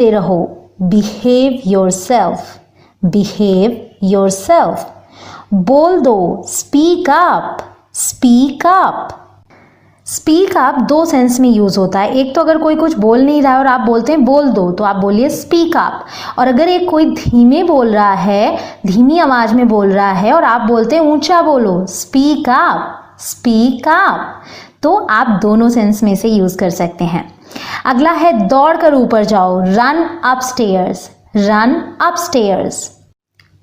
ते रहो, behave yourself, behave yourself. बोल दो, speak up, speak up. Speak up दो सेंस में यूज़ होता है। एक तो अगर कोई कुछ बोल नहीं रहा है और आप बोलते हैं बोल दो, तो आप बोलिए स्पीक अप। और अगर एक कोई धीमे बोल रहा है, धीमी आवाज़ में बोल रहा है और आप बोलते हैं ऊंचा बोलो, स्पीक अप, स्पीक अप, तो आप दोनों सेंस में से यूज़ कर सकते हैं। अगला है दौड़ कर ऊपर जाओ, रन अपस्टेयर्स, रन अपस्टेयर्स।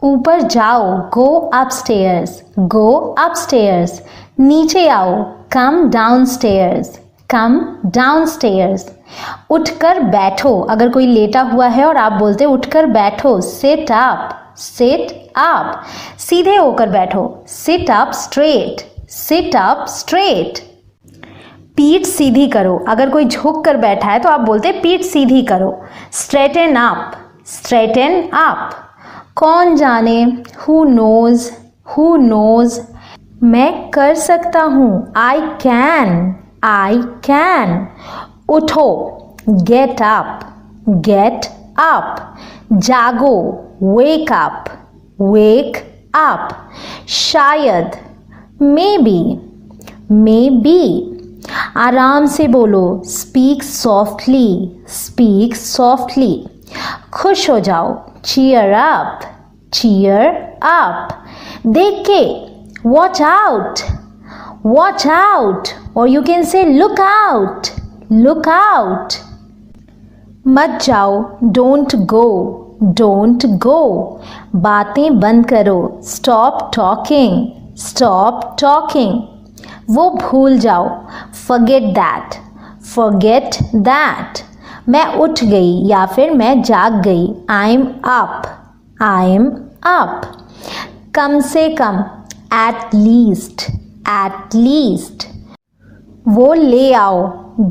ऊपर जाओ, गो अपस्टेयर्स, गो अपस्टेयर्स। नीचे आओ, कम डाउनस्टेयर्स, कम डाउनस्टेयर्स। उठकर बैठो, अगर कोई लेटा हुआ है और आप बोलते उठकर बैठो, सिट अप, सिट अप। सीधे होकर बैठो, sit up straight, sit up straight. पीठ सीधी करो, अगर कोई झुक कर बैठा है तो आप बोलते पीठ सीधी करो, स्ट्रेटन अप, स्ट्रेटन अप। कौन जाने, हु नोज, हु नोज। मैं कर सकता हूँ, आई कैन, आई कैन। उठो, गेट अप, गेट अप। जागो, वेक अप, वेक अप। शायद, मे बी, मे बी। आराम से बोलो, स्पीक सॉफ्टली, स्पीक सॉफ्टली। खुश हो जाओ, चीयर अप, चीयर अप। देख के, watch out, watch out, or you can say look out, look out. मत जाओ, don't go, don't go. बातें बंद करो, stop talking, stop talking. वो भूल जाओ, forget that, forget that. मैं उठ गई या फिर मैं जाग गई, I'm up, I'm up. कम से कम, at least, at least. वो ले आओ,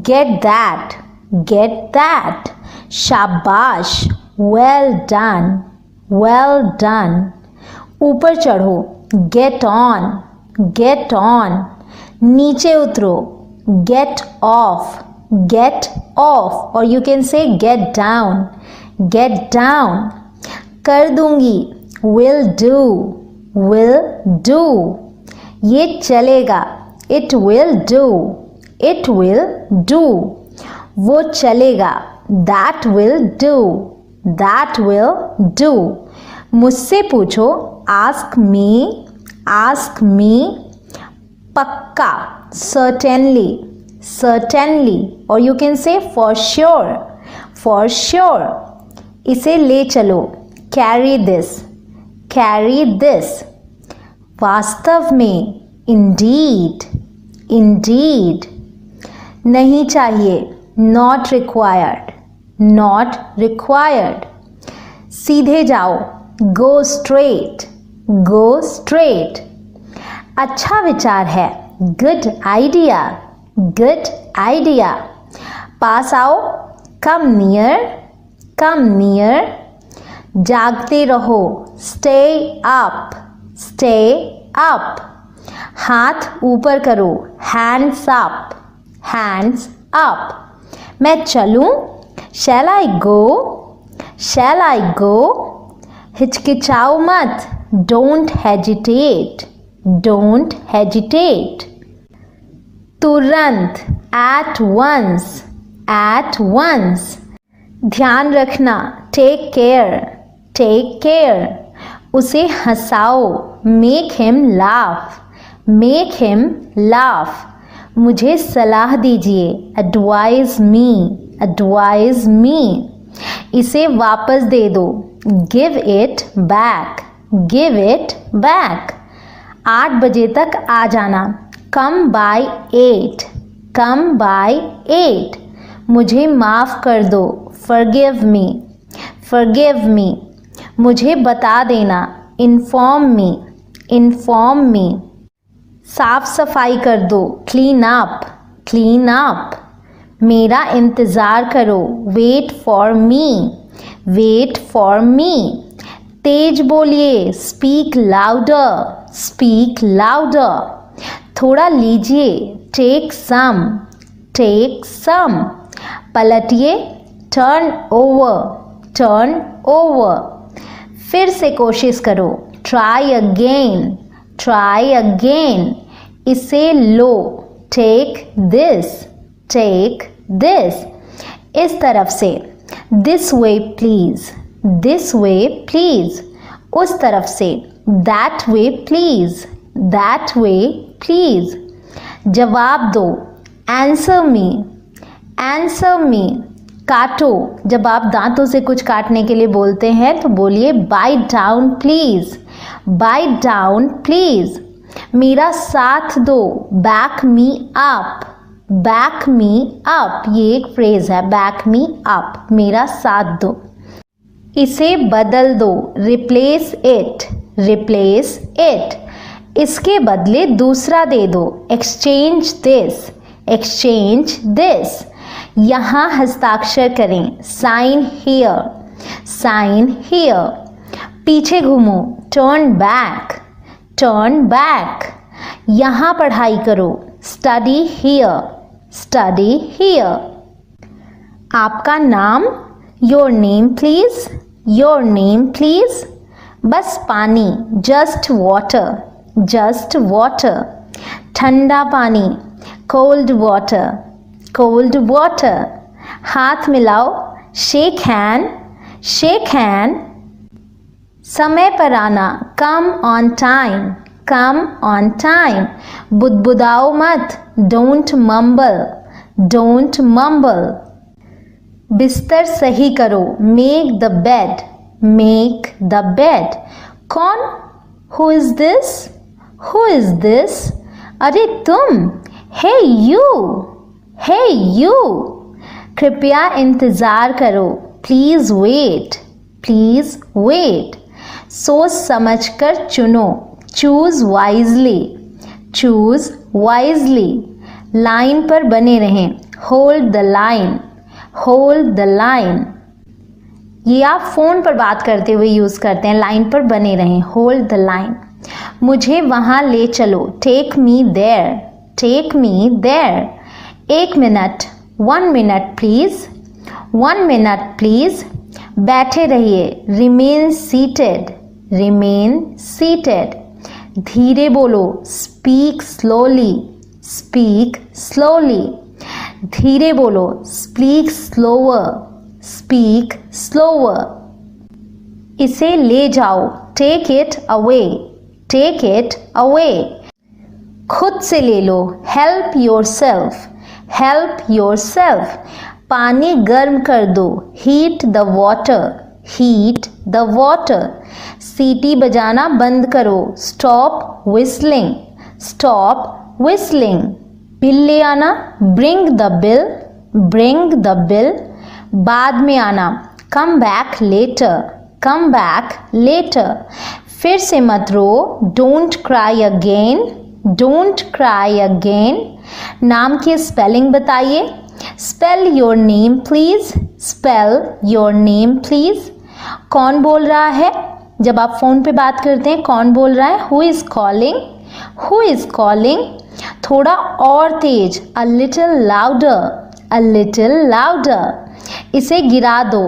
get that, get that. शाबाश, well done, well done. ऊपर चढ़ो, get on, get on. नीचे उतरो, get off, get off, or you can say get down, get down. कर दूंगी, will do, will do. ये चलेगा, it will do, it will do. वो चलेगा, that will do, that will do. मुझसे पूछो, ask me, ask me. पक्का, certainly, certainly, or you can say for sure, for sure. इसे ले चलो, carry this, carry this. वास्तव में, indeed, indeed. नहीं चाहिए, not required, not required. सीधे जाओ, go straight, go straight. अच्छा विचार है, good idea, good idea. पास आओ, come near, come near. जागते रहो, stay up, stay up. हाथ ऊपर करो, hands up, hands up. मैं चलूं, shall I go, shall I go. हिचकिचाओ मत, don't hesitate, don't hesitate. तुरंत, at once, at once. ध्यान रखना, take care, take care. उसे हंसाओ, make him laugh, make him laugh. मुझे सलाह दीजिए, advise me, advise me. इसे वापस दे दो, give it back, give it back. 8 बजे तक आ जाना, come by 8, come by 8. मुझे माफ़ कर दो, forgive me, forgive me. मुझे बता देना, inform me, inform me. साफ सफाई कर दो, clean up, clean up. मेरा इंतज़ार करो, wait for me, wait for me. तेज बोलिए, speak louder, speak louder. थोड़ा लीजिए, take some, take some. पलटिए, टर्न ओवर, टर्न ओवर। फिर से कोशिश करो, ट्राई अगेन, ट्राई अगेन। इसे लो, टेक दिस, टेक दिस। इस तरफ से, this way please, this way please. उस तरफ से, that way please, that way please. जवाब दो, आंसर मी, आंसर मी। काटो, जब आप दांतों से कुछ काटने के लिए बोलते हैं तो बोलिए bite down please, bite down please. मेरा साथ दो, back me up, back me up. ये एक फ्रेज है, बैक मी अप, मेरा साथ दो। इसे बदल दो, रिप्लेस इट, रिप्लेस इट। इसके बदले दूसरा दे दो, एक्सचेंज दिस, एक्सचेंज दिस। यहाँ हस्ताक्षर करें, साइन हियर, साइन हियर। पीछे घूमो, टर्न बैक, टर्न बैक। यहाँ पढ़ाई करो, स्टडी हियर, स्टडी हियर। आपका नाम, your name please, your name please. बस पानी, जस्ट वाटर, जस्ट वाटर। ठंडा पानी, कोल्ड वाटर, कोल्ड वाटर। हाथ मिलाओ, शेक हैंड, शेक हैंड। समय पर आना, come on time, come on time. बुदबुदाओ मत, डोंट मम्बल, डोंट मम्बल। बिस्तर सही करो, make the bed, make the bed. कौन? Who is this, who is this? अरे तुम, हे यू, हे यू। कृपया इंतज़ार करो, प्लीज़ वेट, प्लीज़ वेट। सोच समझ कर चुनो, choose wisely, choose wisely. Line पर बने रहें, hold the line, hold the line. ये आप फ़ोन पर बात करते हुए यूज़ करते हैं, लाइन पर बने रहें, होल्ड द लाइन। मुझे वहाँ ले चलो, take me there, take me there. 1 minute, 1 minute please, 1 minute please. बैठे रहिए, रिमेन सीटेड, रिमेन सीटेड। धीरे बोलो, स्पीक स्लोली, स्पीक स्लोली। धीरे बोलो, स्पीक स्लोवर, स्पीक स्लोवर। इसे ले जाओ, take it away, take it away. खुद से ले लो, हेल्प योरसेल्फ, हेल्प योरसेल्फ। पानी गर्म कर दो, heat the water, heat the water. सीटी बजाना बंद करो, stop whistling, stop whistling. Bill ले आना, bring the bill, bring the bill. बाद में आना, come back later, come back later. फिर से मत रो, don't cry again, don't cry again. नाम की स्पेलिंग बताइए, spell your name please, spell your name please. कौन बोल रहा है? जब आप फ़ोन पे बात करते हैं, कौन बोल रहा है? Who is calling, who is calling. थोड़ा और तेज, a little louder, a little louder. इसे गिरा दो,